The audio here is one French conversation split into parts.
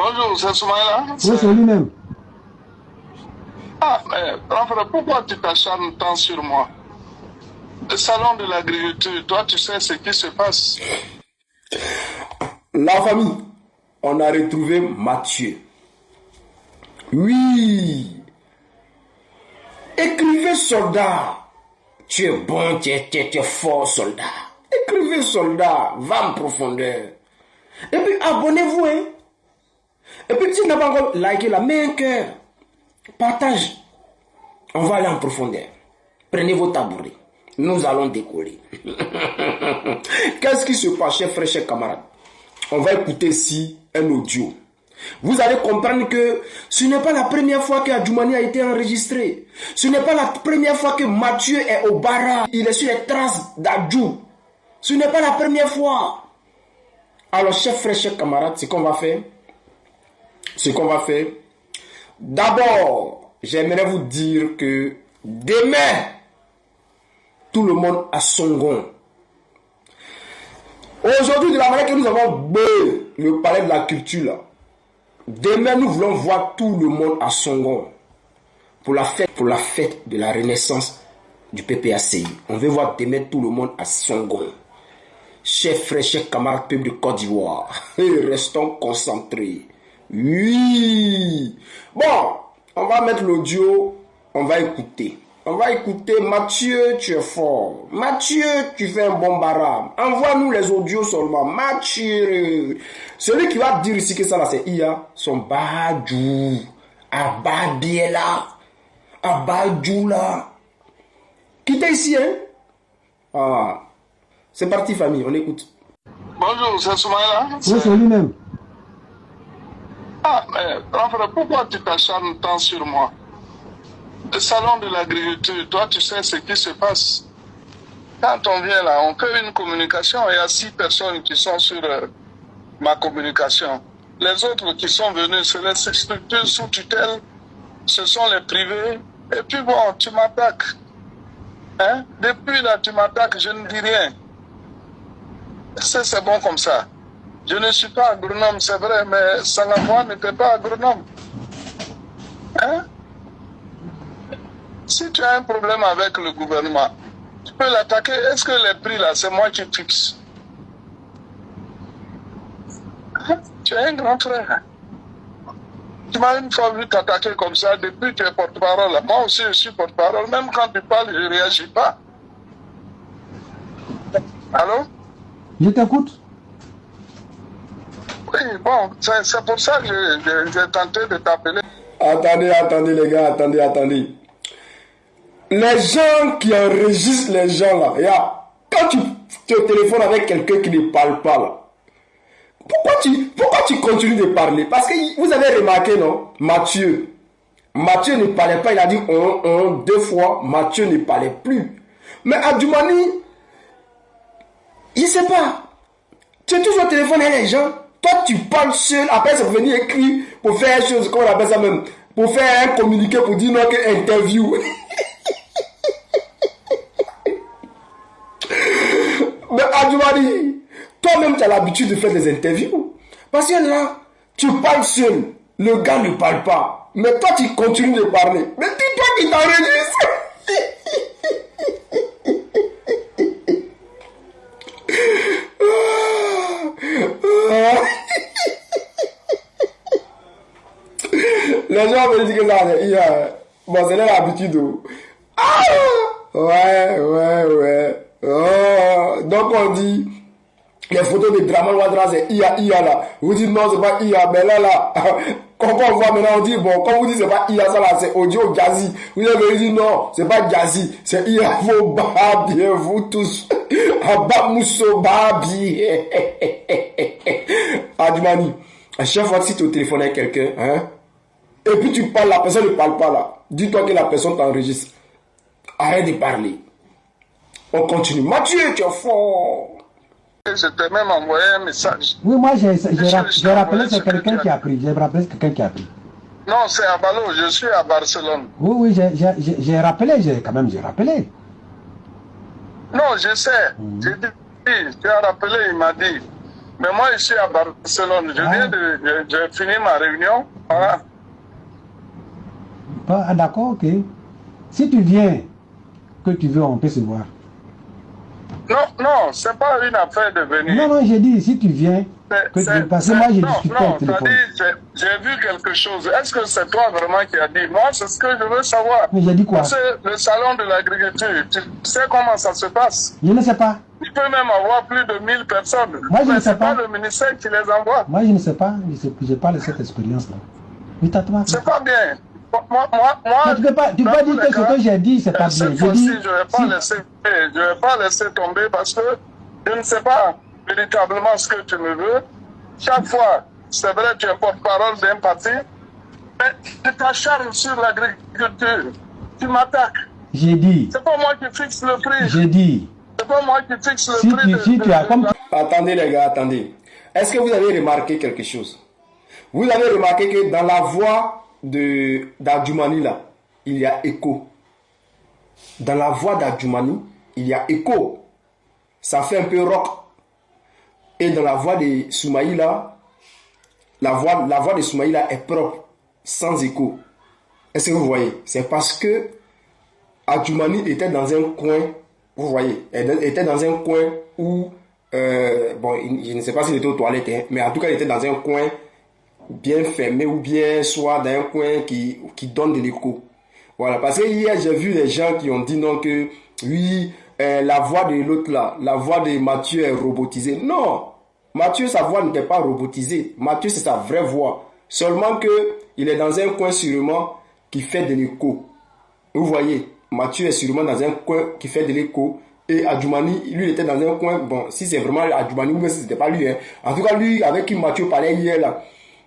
Bonjour, c'est Soumaïla. Oui, c'est lui-même. Ah, mais grand frère, pourquoi tu t'acharnes tant sur moi? Le salon de l'agriculture, toi tu sais ce qui se passe. La famille, on a retrouvé Mathieu. Oui. Écrivez soldat. Tu es bon, tu es fort soldat. Écrivez soldat, va en profondeur. Et puis abonnez-vous. Hein. Et puis si tu n'as pas encore liké là, mets un cœur. Partage. On va aller en profondeur. Prenez vos tabourets. Nous allons décoller. Qu'est-ce qui se passe, chers frères, chers camarades? On va écouter ici un audio. Vous allez comprendre que ce n'est pas la première fois que Adjoumani a été enregistré. Ce n'est pas la première fois que Mathieu est au Bara. Il est sur les traces d'Adjou. Ce n'est pas la première fois. Alors, chers frères, chers camarades, ce qu'on va faire, d'abord, j'aimerais vous dire que demain, tout le monde a son gond. Aujourd'hui, de la manière que nous avons le palais de la culture, là, demain, nous voulons voir tout le monde à Songon pour la fête de la renaissance du PPACI. On veut voir demain tout le monde à Songon. Chers frères, chers camarades peuple de Côte d'Ivoire, restons concentrés. Oui. Bon, on va mettre l'audio, on va écouter. On va écouter Mathieu, tu es fort. Mathieu, tu fais un bon baram. Envoie-nous les audios seulement. Mathieu. Celui qui va dire ici que ça là c'est IA, son Badjou. Ababiela. Abadjou là. Quittez ici, hein. Ah. C'est parti, famille, on écoute. Bonjour, c'est Soumaïla. Oui, c'est lui-même. Ah, mais grand frère, pourquoi tu t'acharnes tant sur moi? Le salon de l'agriculture, toi tu sais ce qui se passe. Quand on vient là, on fait une communication, il y a 6 personnes qui sont sur ma communication. Les autres qui sont venus, c'est les structures sous tutelle, ce sont les privés. Et puis bon, tu m'attaques. Hein? Depuis là, tu m'attaques, je ne dis rien. C'est bon comme ça. Je ne suis pas agronome, c'est vrai, mais Sangamois n'était pas agronome. Hein? Si tu as un problème avec le gouvernement, tu peux l'attaquer. Est-ce que les prix là, c'est moi qui fixe? Tu es un grand frère. Tu m'as une fois vu t'attaquer comme ça, depuis que tu es porte-parole. Moi aussi, je suis porte-parole. Même quand tu parles, je ne réagis pas. Allô? Je t'écoute. Oui, bon, c'est pour ça que j'ai tenté de t'appeler. Attendez les gars, attendez. Les gens qui enregistrent les gens là, quand tu te téléphones avec quelqu'un qui ne parle pas là, pourquoi tu continues de parler? Parce que vous avez remarqué, non? Mathieu ne parlait pas, il a dit on 2 fois, Mathieu ne parlait plus. Mais Adjoumani, il ne sait pas. Tu es toujours au téléphone avec les gens. Toi, tu parles seul. Après, c'est pour venir écrire, pour faire une chose, comment on appelle ça même? Pour faire un communiqué, pour dire non, que interview. Mais Adjoumani, toi-même, tu as l'habitude de faire des interviews. Parce que là, tu parles seul. Le gars ne parle pas. Mais toi, tu continues de parler. Mais dis-toi qui t'enregistre. Les gens me disent que ça, bon, c'est l'habitude. Ah! Ouais. Oh. Donc on dit, les photos de Draman Ouattara, c'est IA là. Vous dites non, c'est pas IA, mais là, quand on voit maintenant, on dit, bon, quand vous dites c'est pas IA, ça là, c'est audio jazzy. Vous avez dit non, c'est pas jazzy, c'est IA, vos babies, vous tous. Abamousso babi. Adjoumani, à chaque fois que si tu es au téléphone avec quelqu'un, hein, et puis tu parles, la personne ne parle pas là. Dis-toi que la personne t'enregistre. Arrête de parler. On continue. Mathieu, tu es fort. Je t'ai même envoyé un message. Oui, moi j'ai rappelé, c'est quelqu'un qui a pris. J'ai rappelé, c'est quelqu'un qui a pris. Non, c'est à Balo, je suis à Barcelone. Oui, j'ai rappelé, j'ai rappelé. Non, je sais. J'ai dit, tu as rappelé, il m'a dit. Mais moi, ici à Barcelone, j'ai fini ma réunion. Voilà. Ah, d'accord, ok. Si tu viens, que tu veux, on peut se voir. Non, non, c'est pas une affaire de venir. Non, non, j'ai dit, si tu viens, que tu veux passer, moi j'ai discuté au téléphone. J'ai vu quelque chose. Est-ce que c'est toi vraiment qui as dit? Moi, c'est ce que je veux savoir. Mais j'ai dit quoi? C'est le salon de l'agriculture. Tu sais comment ça se passe? Je ne sais pas. Il peut même avoir plus de 1000 personnes. Moi, je ne sais pas le ministère qui les envoie. Moi, je ne sais pas. Je n'ai pas cette expérience-là. Oui, c'est pas bien. Moi, tu ne peux pas dire que ce que j'ai dit, c'est pas bien. Cette fois-ci, je ne vais pas laisser tomber parce que je ne sais pas véritablement ce que tu me veux. Chaque fois, c'est vrai, tu es porte-parole d'un parti, mais tu t'acharnes sur l'agriculture. Tu m'attaques. J'ai dit. C'est pas moi qui fixe le prix. J'ai dit. C'est pas moi qui fixe le prix. Attendez les gars, attendez. Est-ce que vous avez remarqué quelque chose? Vous avez remarqué que dans la voix d'Adjoumani là, il y a écho. Dans la voix d'Adjoumani, il y a écho. Ça fait un peu rock. Et dans la voix de Soumaïla, la voix de Soumaïla est propre, sans écho. Est-ce que vous voyez? C'est parce que Adjoumani était dans un coin, vous voyez, elle était dans un coin où, bon, je ne sais pas s'il était aux toilettes, hein, mais en tout cas, il était dans un coin bien fermé ou bien soit dans un coin qui donne de l'écho. Voilà, parce que hier, j'ai vu des gens qui ont dit non que, oui, la voix de l'autre là, la voix de Mathieu est robotisée. Non, Mathieu, sa voix n'était pas robotisée. Mathieu, c'est sa vraie voix. Seulement que il est dans un coin sûrement qui fait de l'écho. Vous voyez, Mathieu est sûrement dans un coin qui fait de l'écho. Et Adjoumani, lui, il était dans un coin, bon, si c'est vraiment Adjoumani ou si c'était pas lui, hein. En tout cas, lui, avec qui Mathieu parlait hier là,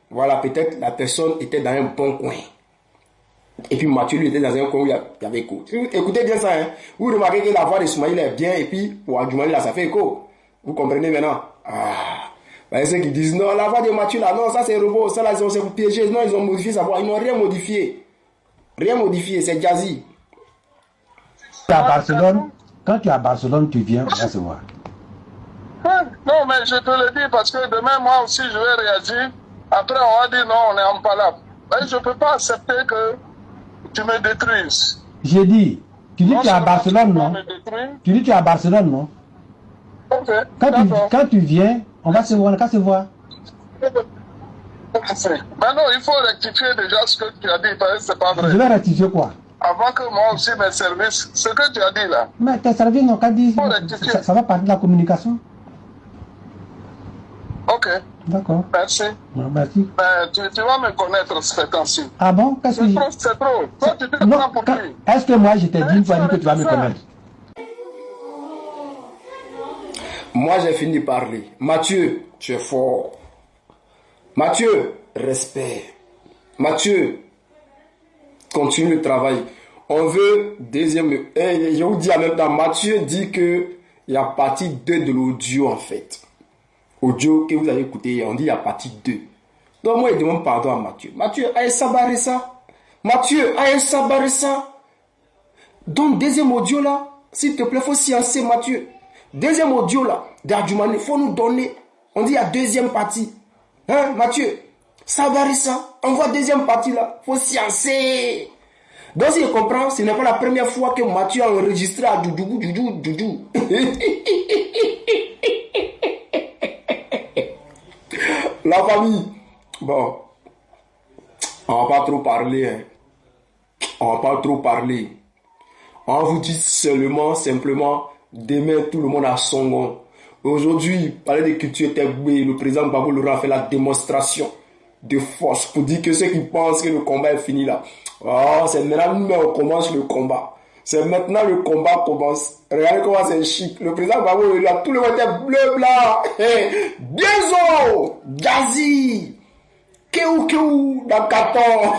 voilà, peut-être la personne était dans un bon coin. Et puis Mathieu, lui, était dans un coin où il y avait écho. Écoutez bien ça, hein. Vous remarquez que la voix de Soumaïla est bien, et puis pour Adjoumani, là, ça fait écho. Vous comprenez maintenant? Ah. Ben, ceux qui disent, non, la voix de Mathieu, là, non, ça c'est robot, ça là, c'est pour piéger. Non, ils ont modifié sa voix. Ils n'ont rien modifié. Rien modifié, c'est Jazzy. À Barcelone, quand tu es à Barcelone, tu viens, on va se voir. Non, mais je te le dis parce que demain, moi aussi, je vais réagir. Après, on va dire non, on est en palabre. Je ne peux pas accepter que tu me détruises. J'ai dit, tu dis que tu es à Barcelone, non? Tu dis que tu es à Barcelone, non? Ok. Quand tu viens, on va se voir, on va se voir. Maintenant, il faut rectifier déjà ce que tu as dit, parce que c'est pas vrai. Je vais rectifier quoi? Avant que moi aussi mes services, ce que tu as dit là. Mais tes services n'ont qu'à dire, ça va parler de la communication. Ok. D'accord. Merci. Non, merci. Mais tu vas me connaître ces temps-ci. Ah bon? Qu'est-ce que c'est trop. Toi, tu te prends pour qui? Est-ce que moi, je t'ai dit une fois que tu vas me connaître? Moi, j'ai fini de parler. Mathieu, tu es fort. Mathieu, respect. Mathieu, continue le travail. On veut deuxième. Je vous dis en même temps, Mathieu dit que il y a partie 2 de l'audio en fait. Audio que vous avez écouté, on dit il y a partie 2. Donc moi, je demande pardon à Mathieu. Mathieu, aïe sabaré ça. Mathieu, aïe sabaré ça. Donc deuxième audio là, s'il te plaît, faut sciencer Mathieu. Deuxième audio là, d'Adjoumani, il faut nous donner. On dit il y a deuxième partie. Hein, Mathieu? Sabaré ça. On voit deuxième partie là. Faut sciencer. Donc si je comprends, ce n'est pas la première fois que Mathieu a enregistré à Doudou. La famille. Bon. On va pas trop parler. Hein. On va pas trop parler. On vous dit simplement, demain tout le monde a son nom. Aujourd'hui, parler de culture Tegbé, le président Babou Laurent a fait la démonstration de force pour dire que ceux qui pensent que le combat est fini là. Oh, c'est maintenant qu'on commence le combat. C'est maintenant le combat commence. Regardez comment c'est chic. Le président Babou Laurent, tout le monde était bleu blanc. Bienzo, Jazzy, Kéou, dans le carton.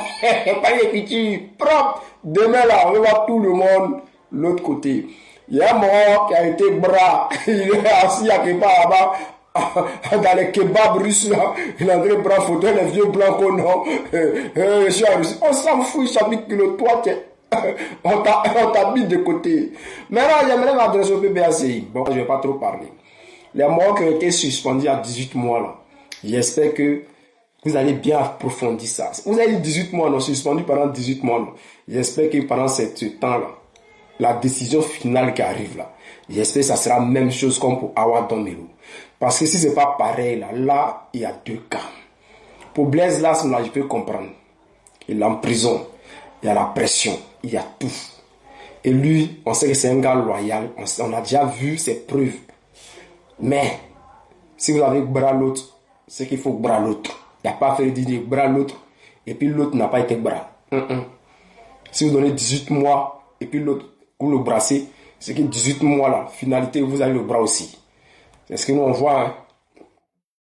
Parler de culture propre. Demain là, on va voir tout le monde l'autre côté. Il y a un mort qui a été bras. Il est assis à quelque part là-bas. Dans les kebabs russes là. Il a en train de prendre photo, les vieux blancs qu'on a. Je suis en Russie. On s'en fout, il s'habite que le toit. On t'habite de côté. Maintenant, j'aimerais m'adresser au PBACI. Bon, je ne vais pas trop parler. Les morts qui ont été suspendus à 18 mois, là, j'espère que vous allez bien approfondir ça. Vous avez dit 18 mois, non, suspendu pendant 18 mois, non. J'espère que pendant ce temps-là, la décision finale qui arrive là, j'espère que ça sera la même chose comme pour Awa Domelo. Parce que si c'est pas pareil, là, il y a deux cas. Pour Blaise Lasme, là, je peux comprendre. Il est en prison, il y a la pression, il y a tout. Et lui, on sait que c'est un gars loyal, on a déjà vu ses preuves. Mais, si vous avez bras l'autre, c'est qu'il faut bras l'autre. Il n'y a pas à faire dire bras l'autre, et puis l'autre n'a pas été bras. Si vous donnez 18 mois, et puis l'autre, vous le brassez, c'est que 18 mois là, finalité, vous avez le bras aussi. C'est ce que nous on voit, hein.